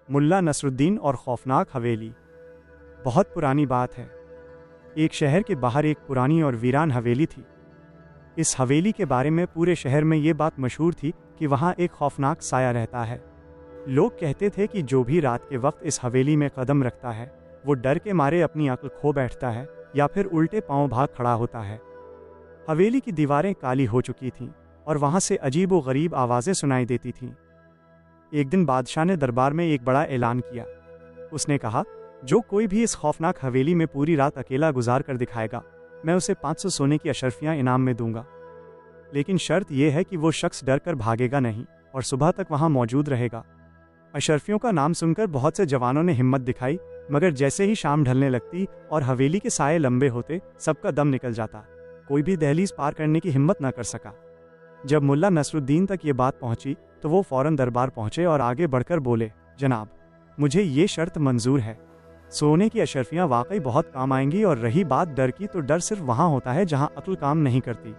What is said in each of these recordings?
मुल्ला नसरुद्दीन और खौफनाक हवेली। बहुत पुरानी बात है। एक शहर के बाहर एक पुरानी और वीरान हवेली थी। इस हवेली के बारे में पूरे शहर में ये बात मशहूर थी कि वहाँ एक खौफनाक साया रहता है। लोग कहते थे कि जो भी रात के वक्त इस हवेली में कदम रखता है वो डर के मारे अपनी अक्ल खो बैठता है या फिर उल्टे पांव भाग खड़ा होता है। हवेली की दीवारें काली हो चुकी थीं और वहाँ से अजीब व गरीब आवाज़ें सुनाई देती थीं। एक दिन बादशाह ने दरबार में एक बड़ा ऐलान किया। उसने कहा, जो कोई भी इस खौफनाक हवेली में पूरी रात अकेला गुजार कर दिखाएगा, मैं उसे 500 सोने की अशर्फियाँ इनाम में दूंगा। लेकिन शर्त यह है कि वो शख्स डर कर भागेगा नहीं और सुबह तक वहाँ मौजूद रहेगा। अशर्फियों का नाम सुनकर बहुत से जवानों ने हिम्मत दिखाई, मगर जैसे ही शाम ढलने लगती और हवेली के साए लंबे होते, सबका दम निकल जाता। कोई भी दहलीज पार करने की हिम्मत न कर सका। जब मुल्ला नसरुद्दीन तक ये बात पहुंची तो वो फौरन दरबार पहुंचे और आगे बढ़कर बोले, जनाब, मुझे ये शर्त मंजूर है। सोने की अशर्फियाँ वाकई बहुत काम आएंगी, और रही बात डर की, तो डर सिर्फ वहाँ होता है जहाँ अक्ल काम नहीं करती।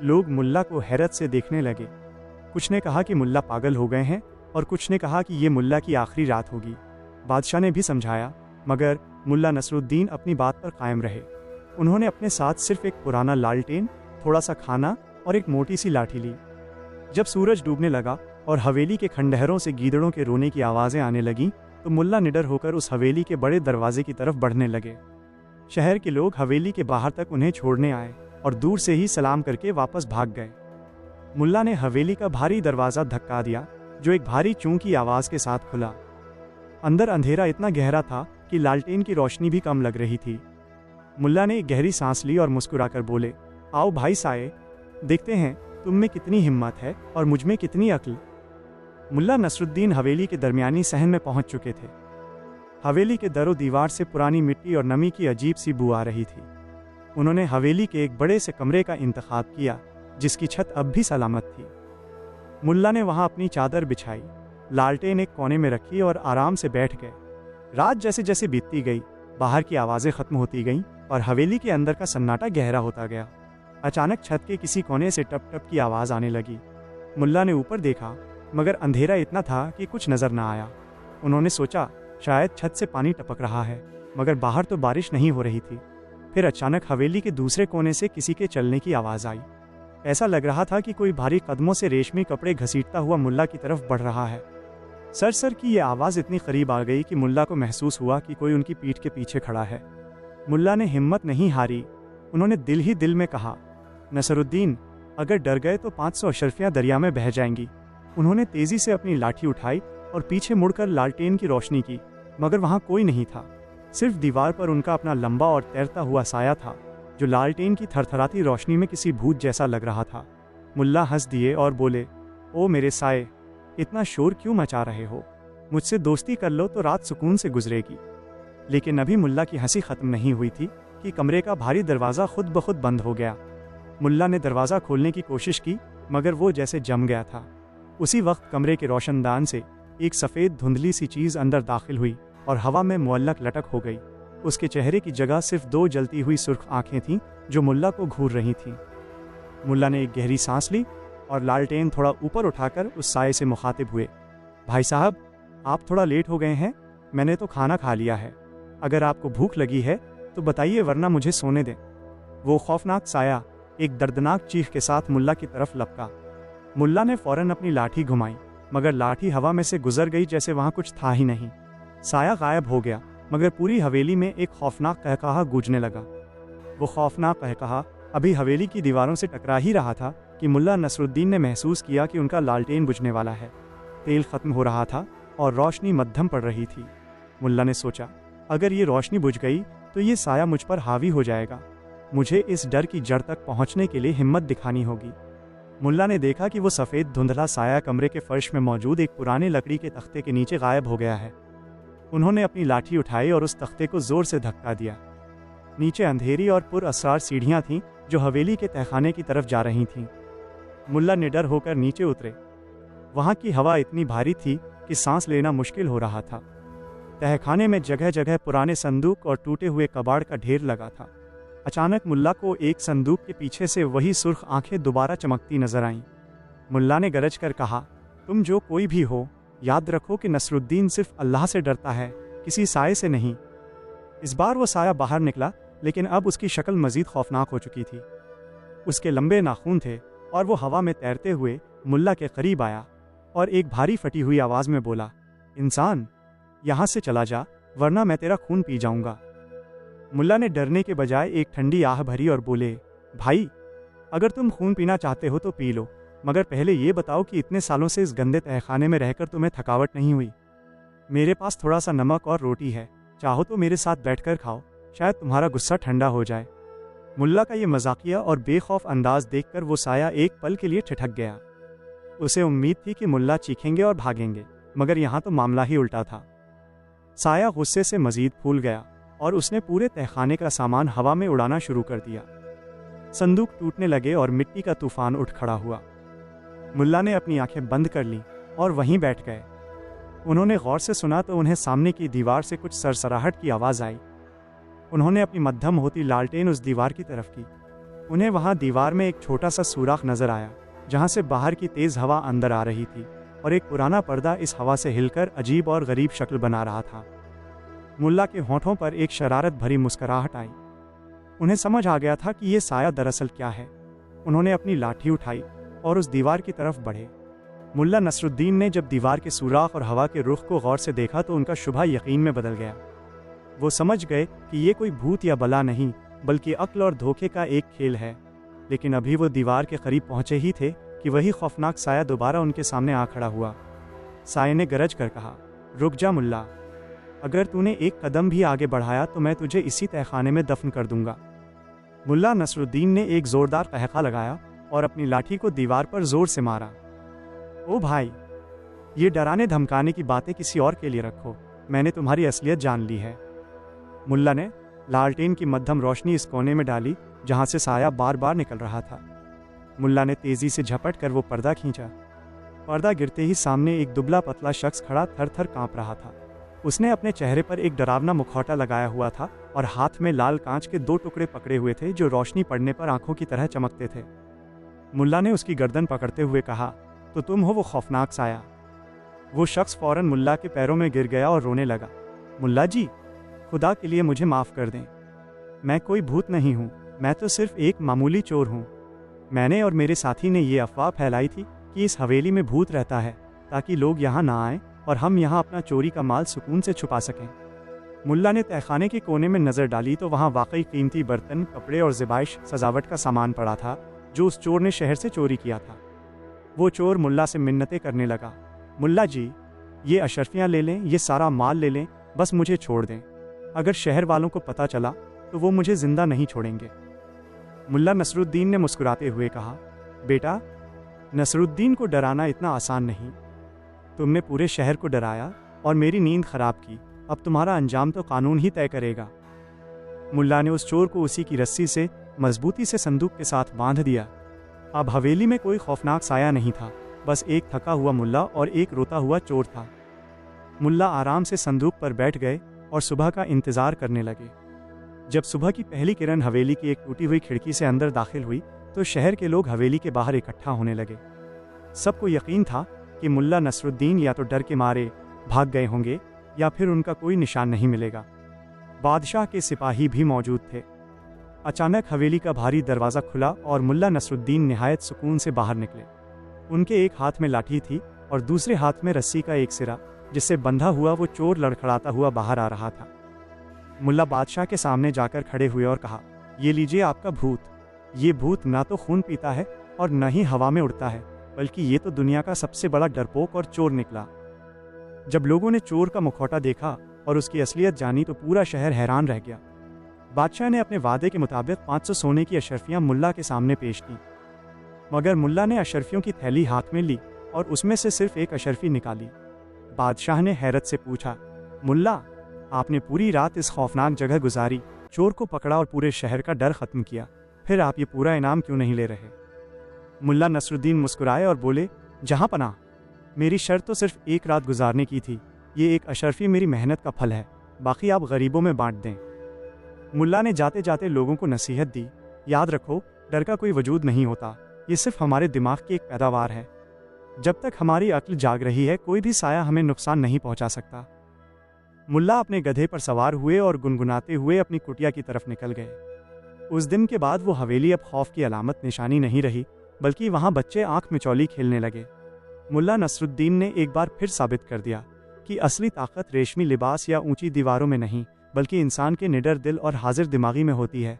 लोग मुल्ला को हैरत से देखने लगे। कुछ ने कहा कि मुल्ला पागल हो गए हैं और कुछ ने कहा कि ये मुल्ला की आखिरी रात होगी। बादशाह ने भी समझाया, मगर मुल्ला नसरुद्दीन अपनी बात पर कायम रहे। उन्होंने अपने साथ सिर्फ एक पुराना लालटेन, थोड़ा सा खाना और एक मोटी सी लाठी ली। जब सूरज डूबने लगा और हवेली के खंडहरों से गीदड़ों के रोने की आवाज़ें आने लगीं, तो मुल्ला निडर होकर उस हवेली के बड़े दरवाजे की तरफ बढ़ने लगे। शहर के लोग हवेली के बाहर तक उन्हें छोड़ने आए और दूर से ही सलाम करके वापस भाग गए। मुल्ला ने हवेली का भारी दरवाज़ा धक्का दिया, जो एक भारी चूं की आवाज़ के साथ खुला। अंदर अंधेरा इतना गहरा था कि लालटेन की रोशनी भी कम लग रही थी। मुल्ला ने एक गहरी सांस ली और मुस्कुराकर बोले, आओ भाई साए, देखते हैं तुम में कितनी हिम्मत है और मुझ में कितनी अक्ल। मुल्ला नसरुद्दीन हवेली के दरमियानी सहन में पहुंच चुके थे। हवेली के दरो दीवार से पुरानी मिट्टी और नमी की अजीब सी बू आ रही थी। उन्होंने हवेली के एक बड़े से कमरे का इंतखाब किया, जिसकी छत अब भी सलामत थी। मुल्ला ने वहां अपनी चादर बिछाई, लालटेन एक कोने में रखी और आराम से बैठ गए। रात जैसे जैसे बीतती गई, बाहर की आवाज़ें खत्म होती गईं और हवेली के अंदर का सन्नाटा गहरा होता गया। अचानक छत के किसी कोने से टप टप की आवाज़ आने लगी। मुल्ला ने ऊपर देखा, मगर अंधेरा इतना था कि कुछ नज़र न आया। उन्होंने सोचा, शायद छत से पानी टपक रहा है, मगर बाहर तो बारिश नहीं हो रही थी। फिर अचानक हवेली के दूसरे कोने से किसी के चलने की आवाज़ आई। ऐसा लग रहा था कि कोई भारी कदमों से रेशमी कपड़े घसीटता हुआ मुल्ला की तरफ बढ़ रहा है। सर की यह आवाज़ इतनी करीब आ गई कि मुल्ला को महसूस हुआ कि कोई उनकी पीठ के पीछे खड़ा है। मुल्ला ने हिम्मत नहीं हारी। उन्होंने दिल ही दिल में कहा, नसरुद्दीन, अगर डर गए तो 500 अशर्फियाँ दरिया में बह जाएंगी। उन्होंने तेज़ी से अपनी लाठी उठाई और पीछे मुड़कर लालटेन की रोशनी की, मगर वहाँ कोई नहीं था। सिर्फ दीवार पर उनका अपना लंबा और तैरता हुआ साया था, जो लालटेन की थरथराती रोशनी में किसी भूत जैसा लग रहा था। मुल्ला हंस दिए और बोले, ओ मेरे साए, इतना शोर क्यों मचा रहे हो? मुझसे दोस्ती कर लो तो रात सुकून से गुजरेगी। लेकिन अभी मुल्ला की हंसी ख़त्म नहीं हुई थी कि कमरे का भारी दरवाज़ा खुद ब खुद बंद हो गया। मुल्ला ने दरवाज़ा खोलने की कोशिश की, मगर वो जैसे जम गया था। उसी वक्त कमरे के रोशनदान से एक सफ़ेद धुंधली सी चीज़ अंदर दाखिल हुई और हवा में मुअल्लक लटक हो गई। उसके चेहरे की जगह सिर्फ 2 जलती हुई सुर्ख आंखें थीं, जो मुल्ला को घूर रही थीं। मुल्ला ने एक गहरी सांस ली और लालटेन थोड़ा ऊपर उठाकर उस साए से मुखातिब हुए, भाई साहब, आप थोड़ा लेट हो गए हैं। मैंने तो खाना खा लिया है। अगर आपको भूख लगी है तो बताइए, वरना मुझे सोने दें। वो खौफनाक साया एक दर्दनाक चीख के साथ मुल्ला की तरफ लपका। मुल्ला ने फौरन अपनी लाठी घुमाई, मगर लाठी हवा में से गुजर गई जैसे वहाँ कुछ था ही नहीं। साया गायब हो गया, मगर पूरी हवेली में एक खौफनाक कहकहा गूंजने लगा। वो खौफनाक कहकहा अभी हवेली की दीवारों से टकरा ही रहा था कि मुल्ला नसरुद्दीन ने महसूस किया कि उनका लालटेन बुझने वाला है। तेल खत्म हो रहा था और रोशनी मध्यम पड़ रही थी। मुल्ला ने सोचा, अगर ये रोशनी बुझ गई तो ये साया मुझ पर हावी हो जाएगा। मुझे इस डर की जड़ तक पहुंचने के लिए हिम्मत दिखानी होगी। मुल्ला ने देखा कि वो सफ़ेद धुंधला साया कमरे के फर्श में मौजूद एक पुराने लकड़ी के तख्ते के नीचे गायब हो गया है। उन्होंने अपनी लाठी उठाई और उस तख्ते को ज़ोर से धक्का दिया। नीचे अंधेरी और पुरअसरार सीढ़ियाँ थीं, जो हवेली के तहखाने की तरफ जा रही थीं। मुल्ला निडर होकर नीचे उतरे। वहाँ की हवा इतनी भारी थी कि सांस लेना मुश्किल हो रहा था। तहखाने में जगह जगह पुराने संदूक और टूटे हुए कबाड़ का ढेर लगा था। अचानक मुल्ला को एक संदूक के पीछे से वही सुर्ख आंखें दोबारा चमकती नजर आईं। मुल्ला ने गरज कर कहा, तुम जो कोई भी हो, याद रखो कि नसरुद्दीन सिर्फ अल्लाह से डरता है, किसी साये से नहीं। इस बार वो साया बाहर निकला, लेकिन अब उसकी शक्ल मजीद खौफनाक हो चुकी थी। उसके लंबे नाखून थे और वो हवा में तैरते हुए मुल्ला के करीब आया और एक भारी फटी हुई आवाज़ में बोला, इंसान, यहाँ से चला जा, वरना मैं तेरा खून पी जाऊंगा। मुल्ला ने डरने के बजाय एक ठंडी आह भरी और बोले, भाई, अगर तुम खून पीना चाहते हो तो पी लो, मगर पहले ये बताओ कि इतने सालों से इस गंदे तहखाने में रहकर तुम्हें थकावट नहीं हुई? मेरे पास थोड़ा सा नमक और रोटी है, चाहो तो मेरे साथ बैठकर खाओ, शायद तुम्हारा गुस्सा ठंडा हो जाए। मुल्ला का ये मजाकिया और बेखौफ अंदाज देखकर वो साया एक पल के लिए ठिठक गया। उसे उम्मीद थी कि मुल्ला चीखेंगे और भागेंगे, मगर यहाँ तो मामला ही उल्टा था। साया गुस्से से मजीद फूल गया और उसने पूरे तहखाने का सामान हवा में उड़ाना शुरू कर दिया। संदूक टूटने लगे और मिट्टी का तूफान उठ खड़ा हुआ। मुल्ला ने अपनी आंखें बंद कर लीं और वहीं बैठ गए। उन्होंने गौर से सुना तो उन्हें सामने की दीवार से कुछ सरसराहट की आवाज़ आई। उन्होंने अपनी मध्यम होती लालटेन उस दीवार की तरफ की। उन्हें वहां दीवार में एक छोटा सा सुराख नजर आया, जहां से बाहर की तेज़ हवा अंदर आ रही थी और एक पुराना पर्दा इस हवा से हिलकर अजीब और गरीब शक्ल बना रहा था। मुल्ला के होंठों पर एक शरारत भरी मुस्कुराहट आई। उन्हें समझ आ गया था कि ये साया दरअसल क्या है। उन्होंने अपनी लाठी उठाई और उस दीवार की तरफ बढ़े। मुल्ला नसरुद्दीन ने जब दीवार के सुराख और हवा के रुख को गौर से देखा तो उनका शुबा यकीन में बदल गया। वो समझ गए कि ये कोई भूत या बला नहीं, बल्कि अक्ल और धोखे का एक खेल है। लेकिन अभी वो दीवार के करीब पहुंचे ही थे कि वही खौफनाक साया दोबारा उनके सामने आ खड़ा हुआ। साये ने गरज कर कहा, रुक जा मुल्ला, अगर तूने एक कदम भी आगे बढ़ाया तो मैं तुझे इसी तहखाने में दफन कर दूंगा। मुल्ला नसरुद्दीन ने एक जोरदार कहका लगाया और अपनी लाठी को दीवार पर जोर से मारा। ओ भाई, ये डराने धमकाने की बातें किसी और के लिए रखो, मैंने तुम्हारी असलियत जान ली है। मुल्ला ने लालटेन की मध्यम रोशनी इस कोने में डाली जहां से साया बार बार निकल रहा था। मुल्ला ने तेजी से झपट कर वो पर्दा खींचा। पर्दा गिरते ही सामने एक दुबला पतला शख्स खड़ा थर थर कांप रहा था। उसने अपने चेहरे पर एक डरावना मुखौटा लगाया हुआ था और हाथ में लाल कांच के 2 टुकड़े पकड़े हुए थे जो रोशनी पड़ने पर आंखों की तरह चमकते थे। मुल्ला ने उसकी गर्दन पकड़ते हुए कहा, तो तुम हो वो खौफनाक साया? वो शख्स फौरन मुल्ला के पैरों में गिर गया और रोने लगा। मुल्ला जी, खुदा के लिए मुझे माफ़ कर दें, मैं कोई भूत नहीं हूँ, मैं तो सिर्फ एक मामूली चोर हूँ। मैंने और मेरे साथी ने ये अफवाह फैलाई थी कि इस हवेली में भूत रहता है ताकि लोग यहाँ ना आएं और हम यहाँ अपना चोरी का माल सुकून से छुपा सकें। मुल्ला ने तहखाने के कोने में नज़र डाली तो वहाँ वाकई कीमती बर्तन, कपड़े और ज़िबाइश सजावट का सामान पड़ा था जो उस चोर ने शहर से चोरी किया था। वो चोर मुल्ला से मिन्नतें करने लगा, मुल्ला जी, ये अशरफियाँ ले लें, ये सारा माल ले लें, बस मुझे छोड़ दें। अगर शहर वालों को पता चला तो वो मुझे जिंदा नहीं छोड़ेंगे। मुल्ला नसरुद्दीन ने मुस्कुराते हुए कहा, बेटा, नसरुद्दीन को डराना इतना आसान नहीं। तुमने पूरे शहर को डराया और मेरी नींद खराब की, अब तुम्हारा अंजाम तो कानून ही तय करेगा। मुल्ला ने उस चोर को उसी की रस्सी से मजबूती से संदूक के साथ बांध दिया। अब हवेली में कोई खौफनाक साया नहीं था, बस एक थका हुआ मुल्ला और एक रोता हुआ चोर था। मुल्ला आराम से संदूक पर बैठ गए और सुबह का इंतज़ार करने लगे। जब सुबह की पहली किरण हवेली की एक टूटी हुई खिड़की से अंदर दाखिल हुई तो शहर के लोग हवेली के बाहर इकट्ठा होने लगे। सबको यकीन था कि मुल्ला नसरुद्दीन या तो डर के मारे भाग गए होंगे या फिर उनका कोई निशान नहीं मिलेगा। बादशाह के सिपाही भी मौजूद थे। अचानक हवेली का भारी दरवाज़ा खुला और मुल्ला नसरुद्दीन निहायत सुकून से बाहर निकले। उनके एक हाथ में लाठी थी और दूसरे हाथ में रस्सी का एक सिरा, जिससे बंधा हुआ वो चोर लड़खड़ाता हुआ बाहर आ रहा था। मुल्ला बादशाह के सामने जाकर खड़े हुए और कहा, ये लीजिए आपका भूत। ये भूत ना तो खून पीता है और न ही हवा में उड़ता है, बल्कि ये तो दुनिया का सबसे बड़ा डरपोक और चोर निकला। जब लोगों ने चोर का मुखौटा देखा और उसकी असलियत जानी तो पूरा शहर हैरान रह गया। बादशाह ने अपने वादे के मुताबिक 500 सोने की अशरफियाँ मुल्ला के सामने पेश की, मगर मुल्ला ने अशरफियों की थैली हाथ में ली और उसमें से सिर्फ एक अशरफी निकाली। बादशाह ने हैरत से पूछा, मुल्ला, आपने पूरी रात इस खौफनाक जगह गुजारी, चोर को पकड़ा और पूरे शहर का डर ख़त्म किया, फिर आप ये पूरा इनाम क्यों नहीं ले रहे? मुल्ला नसरुद्दीन मुस्कुराए और बोले, जहाँ पनाह, मेरी शर्त तो सिर्फ एक रात गुजारने की थी। ये एक अशरफी मेरी मेहनत का फल है, बाकी आप गरीबों में बांट दें। मुल्ला ने जाते जाते लोगों को नसीहत दी, याद रखो, डर का कोई वजूद नहीं होता, ये सिर्फ हमारे दिमाग की एक पैदावार है। जब तक हमारी अक्ल जाग रही है कोई भी साया हमें नुकसान नहीं पहुंचा सकता। मुल्ला अपने गधे पर सवार हुए और गुनगुनाते हुए अपनी कुटिया की तरफ निकल गए। उस दिन के बाद वो हवेली अब खौफ की अलामत निशानी नहीं रही, बल्कि वहां बच्चे आंख मिचौली खेलने लगे। मुल्ला नसरुद्दीन ने एक बार फिर साबित कर दिया कि असली ताकत रेशमी लिबास या ऊंची दीवारों में नहीं, बल्कि इंसान के निडर दिल और हाजिर दिमागी में होती है।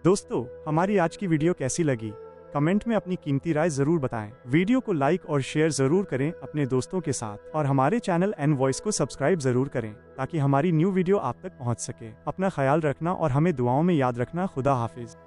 दोस्तों, हमारी आज की वीडियो कैसी लगी? कमेंट में अपनी कीमती राय जरूर बताएं। वीडियो को लाइक और शेयर जरूर करें अपने दोस्तों के साथ, और हमारे चैनल एन वॉइस को सब्सक्राइब जरूर करें ताकि हमारी न्यू वीडियो आप तक पहुंच सके। अपना ख्याल रखना और हमें दुआओं में याद रखना। खुदा हाफिज।